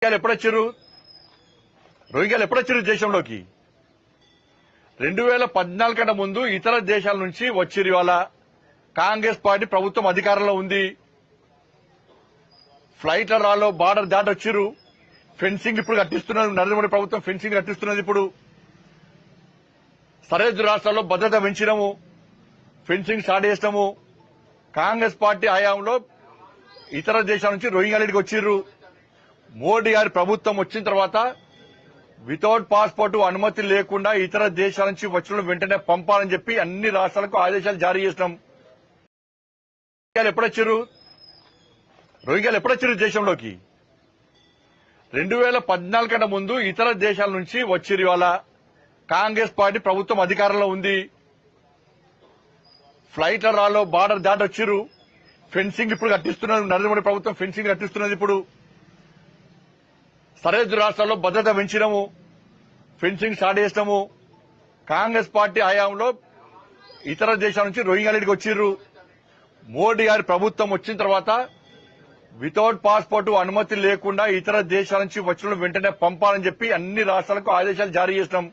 ఎప్పుడొచ్చారు రోహింగ్యాలు ఎప్పుడొచ్చారు దేశంలోకి 2014 కన్నా ముందు ఇతర దేశాల నుంచి వచ్చిరు. ఇవాళ కాంగ్రెస్ పార్టీ ప్రభుత్వం అధికారంలో ఉంది. ఫ్లైట్ల రాలో బార్డర్ దాటి వచ్చిరు. ఫెన్సింగ్ ఇప్పుడు కట్టిస్తున్నారు. నరేంద్ర మోడీ ప్రభుత్వం ఫెన్సింగ్ కట్టిస్తున్నది. ఇప్పుడు సరిహద్దు రాష్ట్రాల్లో భద్రత పెంచినాము, ఫెన్సింగ్ స్టార్ట్ చేసినాము. కాంగ్రెస్ పార్టీ హయాంలో ఇతర దేశాల నుంచి రోహింగ్యాలకి వచ్చిర్రు. మోడీ గారి ప్రభుత్వం వచ్చిన తర్వాత వితౌట్ పాస్పోర్ట్ అనుమతి లేకుండా ఇతర దేశాల నుంచి వచ్చిన వెంటనే పంపాలని చెప్పి అన్ని రాష్ట్రాలకు ఆదేశాలు జారీ చేసినాం. రోహింగ్యాలు ఎప్పుడొచ్చారు దేశంలోకి 2014 కన్నా ముందు ఇతర దేశాల నుంచి వచ్చిరు. ఇవాళ కాంగ్రెస్ పార్టీ ప్రభుత్వం అధికారంలో ఉంది. ఫ్లైట్ల రాలో బార్డర్ దాటి వచ్చిరు. ఫెన్సింగ్ ఇప్పుడు కట్టిస్తున్నారు. నరేంద్ర మోడీ ప్రభుత్వం ఫెన్సింగ్ కట్టిస్తున్నది. ఇప్పుడు సరిహద్దు రాష్ట్రాల్లో భద్రత పెంచినాము, ఫెన్సింగ్ స్టార్ట్ చేసినాము. కాంగ్రెస్ పార్టీ హయాంలో ఇతర దేశాల నుంచి రోహింగ్యాలకి వచ్చిర్రు. మోడీ గారి ప్రభుత్వం వచ్చిన తర్వాత వితౌట్ పాస్పోర్ట్ అనుమతి లేకుండా ఇతర దేశాల నుంచి వచ్చిన వెంటనే పంపాలని చెప్పి అన్ని రాష్ట్రాలకు ఆదేశాలు జారీ చేసినాం.